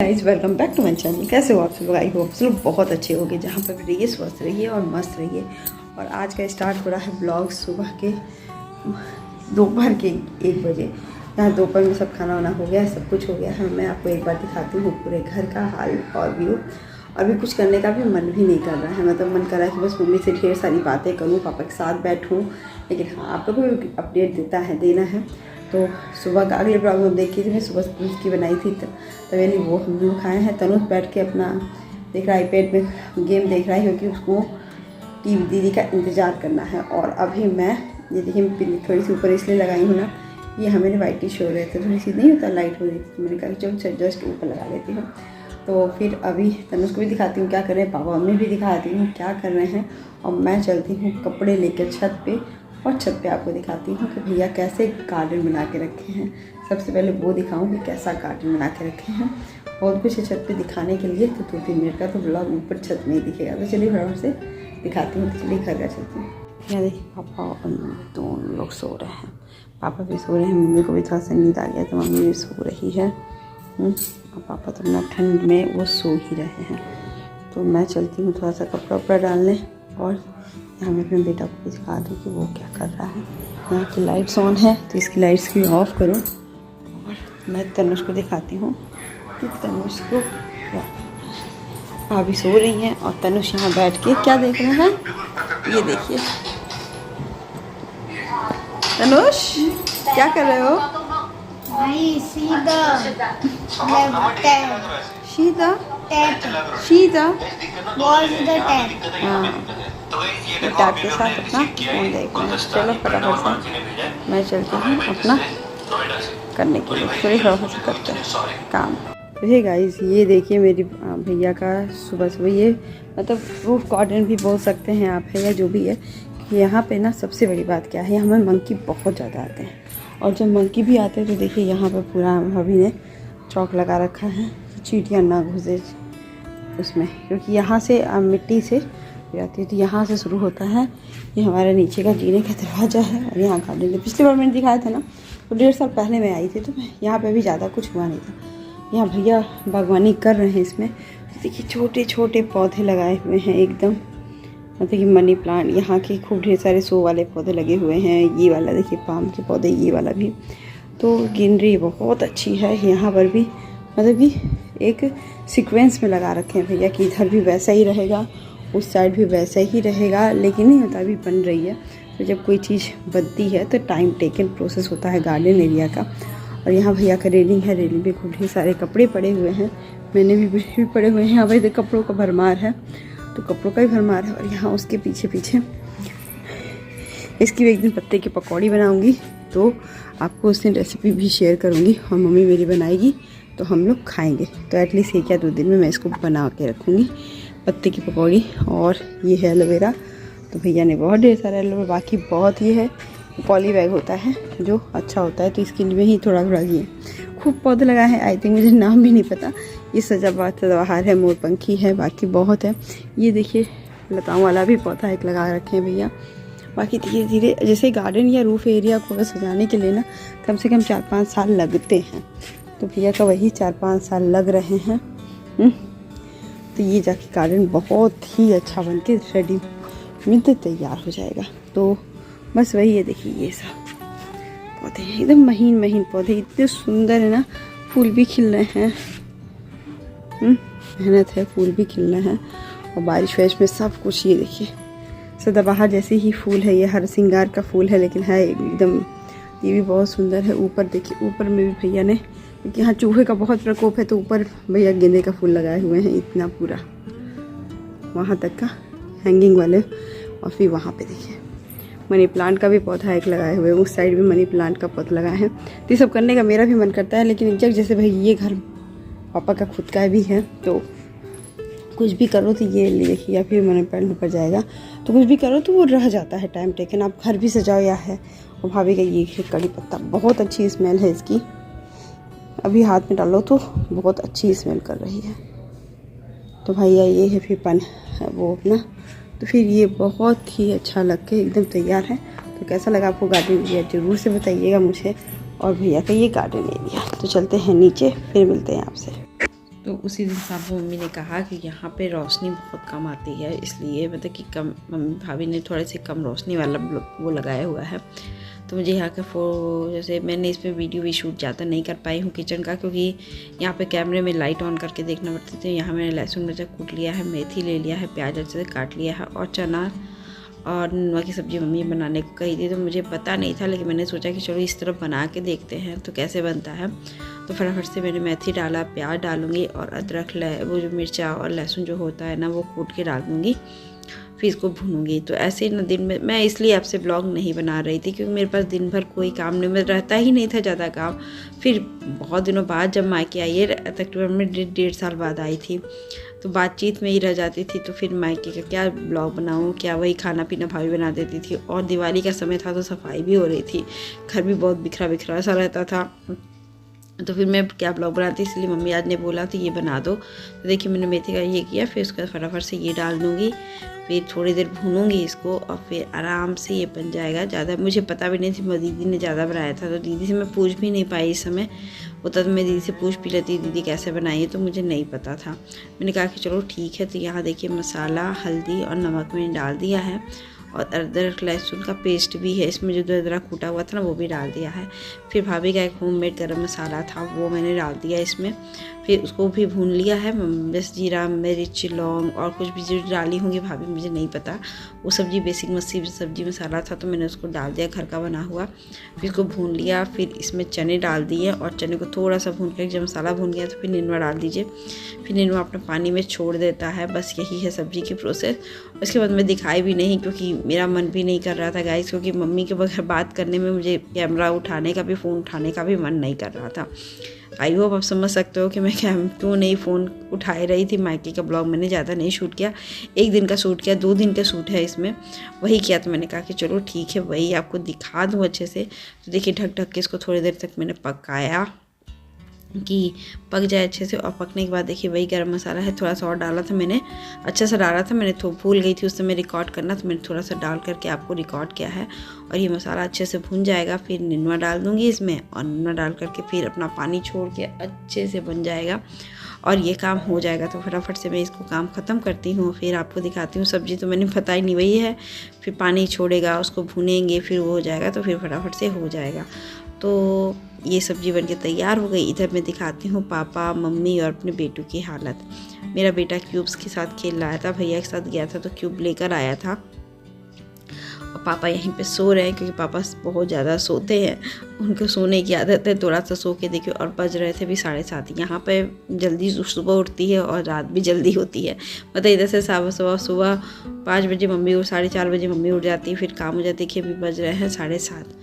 Guys welcome back to my channel. कैसे हो आप सब? आई होप सब लोग बहुत अच्छे होंगे। जहाँ पर भी रहिए स्वस्थ रहिए और मस्त रहिए। और आज का स्टार्ट हो रहा है ब्लॉग सुबह के दोपहर के 1 बजे। यहाँ दोपहर में सब खाना वाना हो गया है, सब कुछ हो गया है। मैं आपको एक बार दिखाती हूँ पूरे घर का हाल और व्यू। अभी कुछ करने का भी मन भी नहीं कर रहा है, मतलब मन कर रहा है कि बस मम्मी से ढेर सारी बातें करूँ, पापा के साथ बैठूँ। लेकिन हाँ, आप लोगों को भी अपडेट देना है। तो सुबह का अगले ब्लॉग में देखी थी, मैं सुबह दूध की बनाई थी तवेली, वो हम लोग खाए हैं। तनुज बैठ के अपना देख रहा है, आईपैड में गेम देख रहा है, क्योंकि उसको टीवी दीदी का इंतज़ार करना है। और अभी मैं ये देखिए थोड़ी सी ऊपर इसलिए लगाई हूँ ना, ये हमें वाइट टी हो रहे थे, थोड़ी सी नहीं होता लाइट हो रही थी, तो मैंने कहा चलो जस्ट ऊपर लगा लेती हूँ। तो फिर अभी तनुज को भी दिखाती हूँ क्या कर रहे हैं, पापा मम्मी भी दिखाती हूँ क्या कर रहे हैं। और मैं चलती हूँ कपड़े लेकर छत पे, और छत पे आपको दिखाती हूँ कि भैया कैसे गार्डन बना के रखे हैं। सबसे पहले वो दिखाऊंगी कैसा गार्डन बना के रखे हैं। और कुछ छत पे दिखाने के लिए तो 2-3 मिनट का तो ब्लॉग ऊपर छत में ही दिखेगा। तो चलिए फटाफट से दिखाती हूँ। तो चलिए घर का चलती हूँ। यहाँ देखिए पापा और दोनों लोग सो रहे हैं। पापा भी सो रहे हैं, मम्मी को भी थोड़ा सा नींद आ गया तो मम्मी भी सो रही है। और पापा तो अपना ठंड में वो सो ही रहे हैं। तो मैं चलती हूँ थोड़ा सा कपड़ा वपड़ा डालने, और यहाँ मैं अपने बेटा को भी दिखा दूँ कि वो क्या कर रहा है। यहाँ की लाइट्स ऑन है तो इसकी लाइट्स भी ऑफ करो। और मैं तनुज को दिखाती हूँ कि तनुज को भाभी सो रही हैं, और तनुज यहाँ बैठ के क्या देख रहे हैं, ये देखिए। तनुज क्या कर रहे हो? शीता टैब के साथ अपना फ़ोन देख रहे हैं। चलो फटाफट से मैं चलती हूँ अपना करने के लिए, थोड़ी फटाफट से करते हैं काम। तो ये गाइस, ये देखिए मेरी भैया का सुबह सुबह, ये मतलब रूफ गार्डन भी बोल सकते हैं आप, है या जो भी है। यहाँ पे ना सबसे बड़ी बात क्या है, हमें मंकी बहुत ज़्यादा आते हैं। और जब मंकी भी आते हैं तो देखिए यहाँ पर पूरा भाभी ने चौक लगा रखा है, चींटियाँ ना घुसे उसमें, क्योंकि यहाँ से मिट्टी से जाती है। तो यहाँ से शुरू होता है, ये हमारे नीचे का जीने का दरवाज़ा है। और यहाँ गार्डन है, पिछली बार मैंने दिखाया था ना, तो 1.5 साल पहले मैं आई थी, तो यहाँ पे भी ज़्यादा कुछ हुआ नहीं था। यहाँ भैया बागवानी कर रहे हैं इसमें। तो देखिए छोटे छोटे पौधे लगाए हुए हैं एकदम, मतलब कि मनी प्लांट, यहाँ के खूब ढेर सारे शो वाले पौधे लगे हुए हैं। ये वाला देखिए पाम के पौधे, ये वाला भी। तो ग्रीनरी बहुत अच्छी है यहाँ पर भी, मतलब कि एक सीक्वेंस में लगा रखे हैं भैया कि इधर भी वैसा ही रहेगा, उस साइड भी वैसा ही रहेगा। लेकिन नहीं होता, अभी बन रही है, तो जब कोई चीज़ बनती है तो टाइम टेकन प्रोसेस होता है गार्डन एरिया का। और यहाँ भैया का रेलिंग है, रेलिंग पे खूब ढेर सारे कपड़े पड़े हुए हैं, मैंने भी पड़े हुए हैं। यहाँ भाई कपड़ों का भरमार है, तो कपड़ों का ही भरमार है। और यहाँ उसके पीछे पीछे इसकी भी एक दिन पत्ते की पकौड़ी बनाऊँगी, तो आपको उस दिन रेसिपी भी शेयर करूँगी। और मम्मी मेरी बनाएगी तो हम लोग खाएँगे। तो एटलीस्ट 1 या 2 दिन में मैं इसको बना के रखूँगी, पत्ते की पकौड़ी। और ये है एलोवेरा, तो भैया ने बहुत ढेर सारा एलोवेरा, बाकी बहुत ये है पॉली बैग होता है जो अच्छा होता है, तो इसके लिए ही थोड़ा थोड़ा ये खूब पौधे लगाए हैं। आई थिंक मुझे नाम भी नहीं पता। ये सदाबहार है, मोरपंखी है, बाकी बहुत है। ये देखिए लताओं वाला भी पौधा एक लगा रखे हैं भैया। बाकी धीरे धीरे जैसे गार्डन या रूफ एरिया को सजाने के लिए ना कम से कम 4-5 साल लगते हैं, तो भैया का वही 4-5 साल लग रहे हैं। तो ये जाके गार्डन बहुत ही अच्छा बन के रेडी मिलते तैयार हो जाएगा। तो बस वही है, देखिए ये सब पौधे एकदम महीन महीन पौधे, इतने सुंदर है ना। फूल भी खिल रहे हैं, मेहनत है, फूल भी खिल रहे हैं। और बारिश वारिश में सब कुछ, ये देखिए सदाबहार जैसे ही फूल है, ये हर सिंगार का फूल है, लेकिन है एकदम, ये भी बहुत सुंदर है। ऊपर देखिए, ऊपर में भी भैया ने, क्योंकि यहाँ चूहे का बहुत प्रकोप है, तो ऊपर भैया गेंदे का फूल लगाए हुए हैं, इतना पूरा वहाँ तक का हैंगिंग वाले। और फिर वहाँ पे देखिए मनी प्लांट का भी पौधा एक लगाए हुए हैं, उस साइड भी मनी प्लांट का पौधा लगाए हैं। तो ये सब करने का मेरा भी मन करता है, लेकिन एग्जैक्ट जैसे भाई ये घर पापा का खुद का भी है, तो कुछ भी करो तो ये देखिए, या फिर मनी प्लांट ऊपर जाएगा, तो कुछ भी करो तो वो रह जाता है टाइम टेकन। आप घर भी सजाओ या है। और भाभी का ये कड़ी पत्ता, बहुत अच्छी स्मेल है इसकी, अभी हाथ में डालो तो बहुत अच्छी स्मेल कर रही है। तो भैया ये है फिर पन है वो अपना, तो फिर ये बहुत ही अच्छा लग के एकदम तैयार है। तो कैसा लगा आपको गार्डन एरिया ज़रूर से बताइएगा मुझे, और भैया का ये गार्डन एरिया। तो चलते हैं नीचे, फिर मिलते हैं आपसे। तो उसी दिन साहब मम्मी ने कहा कि यहाँ पे रोशनी बहुत कम आती है, इसलिए मतलब कि कम, मम्मी भाभी ने थोड़े से कम रोशनी वाला वो लगाया हुआ है। तो मुझे यहाँ का जैसे मैंने इसमें वीडियो भी शूट ज़्यादा नहीं कर पाई हूँ किचन का, क्योंकि यहाँ पे कैमरे में लाइट ऑन करके देखना पड़ती थी। यहाँ मैंने लहसुन मिर्चा कूट लिया है, मेथी ले लिया है, प्याज अच्छे से काट लिया है, और चना और नेनुआ की सब्ज़ी मम्मी बनाने को कही थी। तो मुझे पता नहीं था, लेकिन मैंने सोचा कि चलो इस तरफ बना के देखते हैं तो कैसे बनता है। तो फटाफट से मैंने मेथी डाला, प्याज डालूँगी और अदरक वो जो मिर्चा और लहसुन जो होता है ना वो कूट के डाल दूँगी, फिर इसको भूनूंगी। तो ऐसे ही ना दिन में मैं इसलिए आपसे ब्लॉग नहीं बना रही थी, क्योंकि मेरे पास दिन भर कोई काम नहीं, में रहता ही नहीं था ज़्यादा काम। फिर बहुत दिनों बाद जब मायके आई है, तकरीबन में 1.5 साल बाद आई थी, तो बातचीत में ही रह जाती थी। तो फिर मायके का क्या ब्लॉग बनाऊँ, क्या वही खाना पीना भाभी बना देती थी। और दिवाली का समय था तो सफाई भी हो रही थी, घर भी बहुत बिखरा बिखरा सा रहता था, तो फिर मैं क्या ब्लॉग बनाती, इसलिए मम्मी आज ने बोला तो ये बना दो। तो देखिए मैंने मेथी का ये किया, फिर उसके बाद फटाफट से ये डाल दूँगी, फिर थोड़ी देर भूनूंगी इसको, और फिर आराम से ये बन जाएगा। ज़्यादा मुझे पता भी नहीं थी, दीदी ने ज़्यादा बनाया था, तो दीदी से मैं पूछ भी नहीं पाई। इस समय होता तो मैं दीदी से पूछ भी लेती, दीदी कैसे बनाई है, तो मुझे नहीं पता था। मैंने कहा कि चलो ठीक है। तो यहाँ देखिए मसाला, हल्दी और नमक मैंने डाल दिया है, और अदरक लहसुन का पेस्ट भी है इसमें, जो अदरक कूटा हुआ था ना वो भी डाल दिया है। फिर भाभी का एक होममेड गरम मसाला था वो मैंने डाल दिया इसमें, फिर उसको भी भून लिया है। बस जीरा, मिर्च, लौंग और कुछ भी जो डाली होंगी भाभी मुझे नहीं पता, वो सब्जी बेसिक सब्जी मसाला था, तो मैंने उसको डाल दिया घर का बना हुआ। फिर इसको भून लिया, फिर इसमें चने डाल दिए, और चने को थोड़ा सा भून कर जब मसाला भून गया तो फिर नेनुआ डाल दीजिए। फिर नेनुआ अपने पानी में छोड़ देता है, बस यही है सब्जी की प्रोसेस। उसके बाद मैं दिखाई भी नहीं, क्योंकि मेरा मन भी नहीं कर रहा था गाइस, क्योंकि मम्मी के बगैर बात करने में मुझे कैमरा उठाने का भी, फ़ोन उठाने का भी मन नहीं कर रहा था। आई होप आप समझ सकते हो कि मैं क्यों नहीं फ़ोन उठाए रही थी। मायके का ब्लॉग मैंने ज़्यादा नहीं शूट किया, 1 दिन का शूट किया, 2 दिन का शूट है इसमें, वही किया। तो मैंने कहा कि चलो ठीक है, वही आपको दिखा दूँ अच्छे से। तो देखिए ढक के इसको थोड़ी देर तक मैंने पकाया कि पक जाए अच्छे से। और पकने के बाद देखिए वही गरम मसाला है, थोड़ा सा और डाला था मैंने, अच्छा सा डाला था मैंने, तो भूल गई थी उस समय रिकॉर्ड करना, तो मैंने थोड़ा सा डाल करके आपको रिकॉर्ड किया है। और ये मसाला अच्छे से भून जाएगा, फिर नेनुआ डाल दूँगी इसमें, और नेनुआ डाल करके फिर अपना पानी छोड़ के अच्छे से बन जाएगा और ये काम हो जाएगा। तो फटाफट से मैं इसको काम ख़त्म करती हूँ, फिर आपको दिखाती हूँ। सब्ज़ी तो मैंने पता ही नहीं वही है, फिर पानी छोड़ेगा, उसको भूनेंगे, फिर वो हो जाएगा, तो फिर फटाफट से हो जाएगा। तो ये सब्ज़ी बनके तैयार हो गई। इधर मैं दिखाती हूँ पापा, मम्मी और अपने बेटू की हालत। मेरा बेटा क्यूब्स के साथ खेल रहा था, भैया के साथ गया था तो क्यूब लेकर आया था, और पापा यहीं पे सो रहे हैं, क्योंकि पापा बहुत ज़्यादा सोते हैं, उनको सोने की आदत है। थोड़ा सा सो के देखिए, और बज रहे थे भी 7:30। यहाँ पे जल्दी सुबह उठती है और रात भी जल्दी होती है, मतलब इधर से सुबह 5 बजे मम्मी, और 4:30 बजे मम्मी उठ जाती है, फिर काम हो जाती है। कि अभी बज रहे हैं 7:30,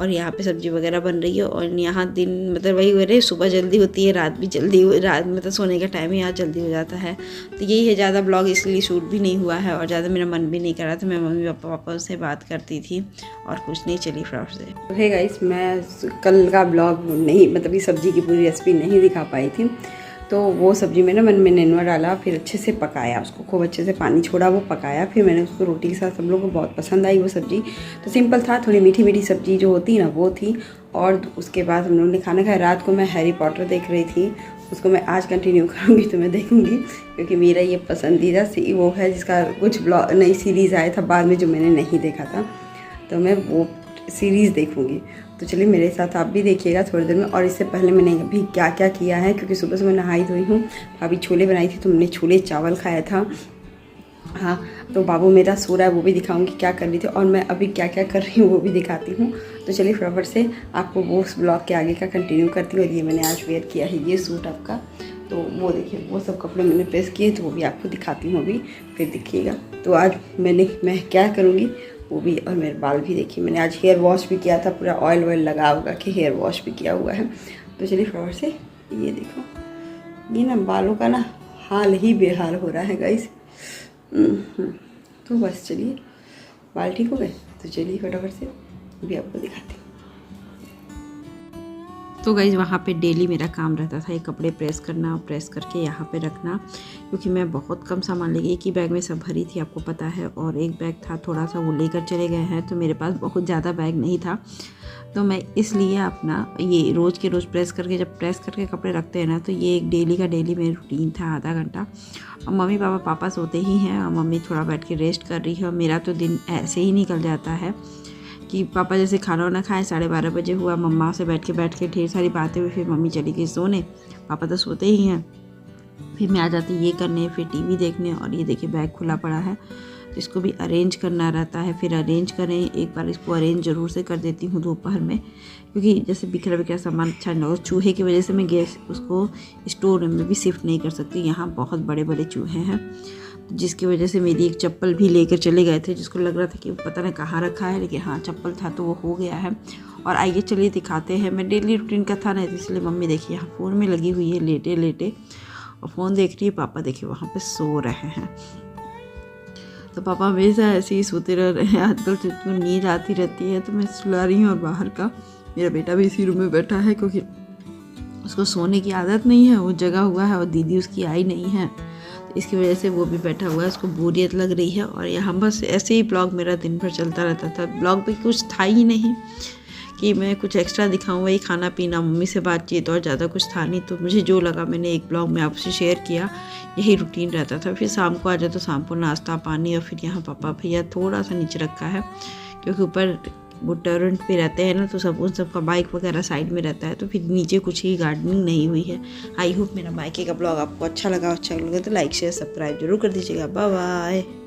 और यहाँ पे सब्ज़ी वगैरह बन रही है। और यहाँ दिन मतलब वही हो रही है, सुबह जल्दी होती है, रात भी जल्दी रात मतलब सोने का टाइम ही यहाँ जल्दी हो जाता है। तो यही है, ज़्यादा ब्लॉग इसलिए शूट भी नहीं हुआ है, और ज़्यादा मेरा मन भी नहीं कर रहा था। मैं मम्मी पापा से बात करती थी और कुछ नहीं, चली फटाफट से। हे गाइस, मैं कल का ब्लॉग नहीं, मतलब ये सब्ज़ी की पूरी रेसिपी नहीं दिखा पाई थी। तो वो सब्ज़ी में ना मैंने नेनुआ डाला, फिर अच्छे से पकाया, उसको खूब अच्छे से पानी छोड़ा, वो पकाया, फिर मैंने उसको रोटी के साथ, सब लोगों को बहुत पसंद आई वो सब्ज़ी। तो सिंपल था, थोड़ी मीठी मीठी सब्ज़ी जो होती है ना वो थी। और उसके बाद हम लोगों ने खाना खाया। रात को मैं हैरी पॉटर देख रही थी, उसको मैं आज कंटिन्यू करूँगी, तो मैं देखूँगी, क्योंकि मेरा ये पसंदीदा वो है जिसका कुछ ब्लॉग नई सीरीज़ आया था बाद में जो मैंने नहीं देखा था, तो मैं वो सीरीज़ देखूँगी। तो चलिए मेरे साथ आप भी देखिएगा थोड़ी देर में। और इससे पहले मैंने अभी क्या क्या किया है, क्योंकि सुबह से मैं नहाई धोई हूँ। भाभी छोले बनाई थी तो मैंने छोले चावल खाया था। हाँ, तो बाबू मेरा सो रहा है, वो भी दिखाऊंगी क्या कर रही थी, और मैं अभी क्या क्या कर रही हूँ वो भी दिखाती हूँ। तो चलिए फटाफट से आपको वो उस ब्लॉग के आगे का कंटिन्यू करती हूँ। और ये मैंने आज वेयर किया है ये सूट आपका, तो वो देखिए वो सब कपड़े मैंने प्रेस किए, तो वो भी आपको दिखाती हूँ अभी, फिर देखिएगा। तो आज मैं क्या करूँगी वो भी, और मेरे बाल भी देखिए, मैंने आज हेयर वॉश भी किया था, पूरा ऑयल लगा हुआ के हेयर वॉश भी किया हुआ है। तो चलिए फटाफट से ये देखो, ये ना बालों का ना हाल ही बेहाल हो रहा है गाइस। तो बस चलिए, बाल ठीक हो गए, तो चलिए फटाफट से भी आपको दिखाती हूँ। तो गाइज़ वहाँ पे डेली मेरा काम रहता था ये कपड़े प्रेस करना, प्रेस करके यहाँ पे रखना, क्योंकि मैं बहुत कम सामान लेके एक ही बैग में सब भरी थी आपको पता है, और एक बैग था थोड़ा सा वो लेकर चले गए हैं, तो मेरे पास बहुत ज़्यादा बैग नहीं था। तो मैं इसलिए अपना ये रोज़ के रोज़ प्रेस करके, जब प्रेस करके कपड़े रखते हैं ना, तो ये एक डेली का डेली मेरी रूटीन था, आधा घंटा। और मम्मी पापा सोते ही हैं और मम्मी थोड़ा बैठ के रेस्ट कर रही है, और मेरा तो दिन ऐसे ही निकल जाता है कि पापा जैसे खाना वाना खाएं, 12:30 बजे हुआ, मम्मा से बैठ के ढेर सारी बातें हुई, फिर मम्मी चली गई सोने, पापा तो सोते ही हैं। फिर मैं आ जाती ये करने, फिर टीवी देखने, और ये देखिए बैग खुला पड़ा है, तो इसको भी अरेंज करना रहता है। फिर अरेंज करें, एक बार इसको अरेंज ज़रूर से कर देती हूँ दोपहर में, क्योंकि जैसे बिखरा सामान अच्छा नहीं लगता। चूहे की वजह से मैं गैस उसको स्टोर रूम में भी शिफ्ट नहीं कर सकती, यहाँ बहुत बड़े बड़े चूहे हैं, जिसकी वजह से मेरी एक चप्पल भी लेकर चले गए थे, जिसको लग रहा था कि पता नहीं कहाँ रखा है, लेकिन हाँ चप्पल था तो वो हो गया है। और आइए चलिए दिखाते हैं, मैं डेली रूटीन का था ना, इसलिए मम्मी देखिए यहाँ फ़ोन में लगी हुई है लेटे लेटे, और फ़ोन देख रही है। पापा देखिए वहाँ पे सो रहे हैं, तो पापा हमेशा ऐसे ही सोते रह रहे हैं। आजकल तो इनको नींद आती रहती है, तो मैं सुला रही हूँ, और बाहर का मेरा बेटा भी इसी रूम में बैठा है, क्योंकि उसको सोने की आदत नहीं है, वो जगा हुआ है, और दीदी उसकी आई नहीं है, तो इसकी वजह से वो भी बैठा हुआ है, उसको बोरियत लग रही है। और यहाँ बस ऐसे ही ब्लॉग मेरा दिन भर चलता रहता था। ब्लॉग पे कुछ था ही नहीं कि मैं कुछ एक्स्ट्रा दिखाऊँ, वही खाना पीना, मम्मी से बातचीत, और ज़्यादा कुछ था नहीं। तो मुझे जो लगा मैंने एक ब्लॉग में आपसे शेयर किया, यही रूटीन रहता था। फिर शाम को आ जाए तो शाम को नाश्ता पानी, और फिर यहाँ पापा भैया थोड़ा सा नीचे रखा है, क्योंकि ऊपर वो टोरेंट पे रहते हैं ना, तो सब उन सबका बाइक वगैरह साइड में रहता है, तो फिर नीचे कुछ ही गार्डनिंग नहीं हुई है। आई होप मेरा मायके का ब्लॉग आपको अच्छा लगा तो लाइक शेयर सब्सक्राइब जरूर कर दीजिएगा। Bye bye.